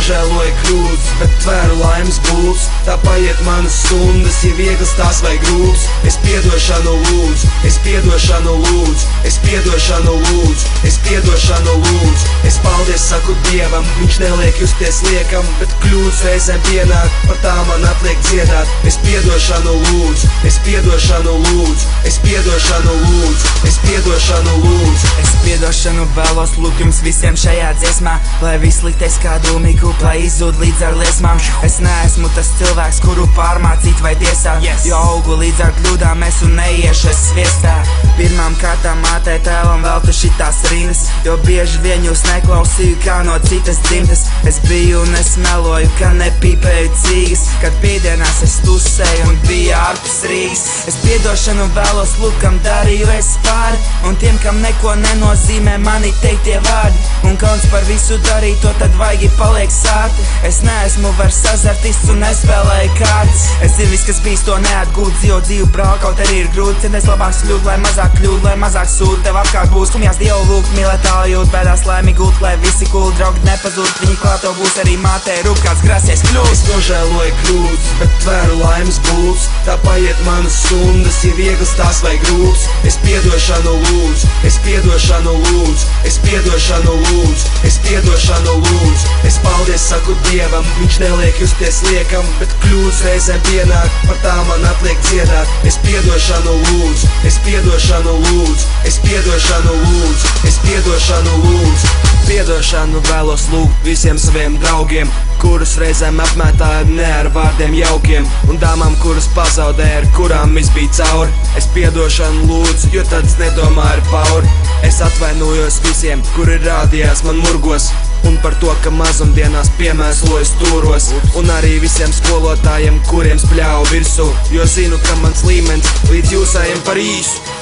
nožēloju kļūdas, bet tvēru laimes būs. Tā paiet manas stundas, ja vieglas tās vai grūtas. Es piedošanu lūdzu, es piedošanu lūdzu, es piedošanu lūdzu, es piedošanu lūdzu. Es paldies saku Dievam, viņš neliek justies liekam, bet kļūdas reizēm pienāk, par tā man atliek dziedāt. Es piedošanu lūdzu, es piedošanu lūdzu, es piedošanu lūdzu, es piedošanu lūdzu. Es piedošanu vēlos lūgt jums visiem šajā dziesmā, lai viss liktais kā dūmīgi kuplā izzūd līdz ar liesmām. Es neesmu tas cilvēks, kuru pārmācīt vai tiesāt, jo augu līdz ar kļūdām es un neiešu es sviestā. Pirmām kārtām mātei tēvam veltu šitās rindas, jo bieži vien jūs neklausīju kā no citas dzimtas. Es biju un es meloju, ka nepīpēju cīgas, kad pīdienās es tusēju un biju ārpus Rīgas. Es piedošanu vēlos lūgt, kam darīju es pāri, un tiem, kam neko nenozīmē mani teiktie vārdi. Un kauns par visu darīto, tad vaigi paliek sārti. Es neesmu vairs azartists un nespēlēju kārtas. Es zivis, kas bijis to neatgūt, dzīvo dzīvu brāl, kaut arī ir grūti. Centies labāk kļūt, lai mazāk kļūt, lai mazāk sūd. Tev apkārt būs kumjās Dievu lūgt, mīlēt tālu jūt, bēdās laimi gūt, lai visi kuli draugi nepazūd. Viņi klāto būs arī mātei rūp kāds grasies kļūt. Es nožēloju kļūdas, bet tvēru laimes būs. Tā paiet manas stundas, ja vieglas tās vai grūtas. Es piedošanu lūdzu, es piedošanu lūdzu, es piedošanu lūdzu, es piedošanu lūdzu. Es paldies saku Dievam, viņš neliek justies liekam, bet kļūdas reizēm pienāk, par tā man atliek dziedāt. Es piedošanu lūdzu, es piedošanu lūdzu, es piedošanu lūdzu, es piedošanu lūdzu. Piedošanu vēlos lūgt visiem saviem draugiem, kurus reizēm apmētāju ne ar vārdiem jaukiem, un dāmām, kuras pazaudēja, ar kurām viss bija cauri. Es piedošanu lūdzu, jo tad es nedomāju ar pauri. Es atvainojos visiem, kuri rādījās man murgos, un par to, ka mazumdienās piemēsloju stūros, un arī visiem skolotājiem, kuriem spļāvu virsū, jo zinu, ka mans līmenis līdz jūsējiem par īsu.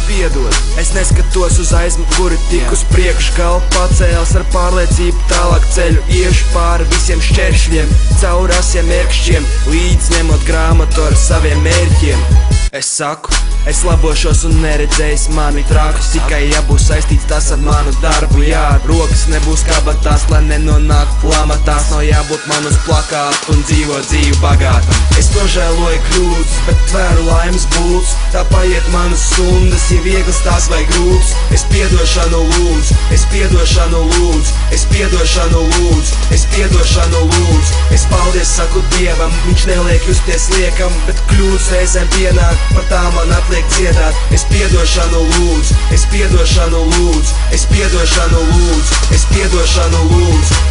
Piedod, es neskatos uz aizmuguri, tik uz priekšu, galvu pacēls ar pārliecību, tālāk ceļu iešu pāri visiem šķēršļiem, caur asiem ērkšķiem, līdz ņemot grāmatu ar saviem mērķiem. Es saku, es labošos un neredzējis mani trakus, tikai jābūs saistīts tas ar manu darbu, jā, rokas nebūs kabatās, lai nenonāk lamatās, nav jābūt man uz plakātu un dzīvo dzīvi bagātam. Es nožēloju kļūdas, bet tvēru laimes būs, tā paiet manas stundas, ja vieglas tās vai grūtas. Es piedošanu lūdzu, es piedošanu lūdzu, es piedošanu lūdzu, es piedošanu lūdzu. Es paldies saku Dievam, viņš neliek justies liekam, bet kļūdas reizēm pienāk, par tā man atliek dziedāt. Es piedošanu lūdzu, es piedošanu lūdzu, es piedošanu lūdzu, es piedošanu lūdzu.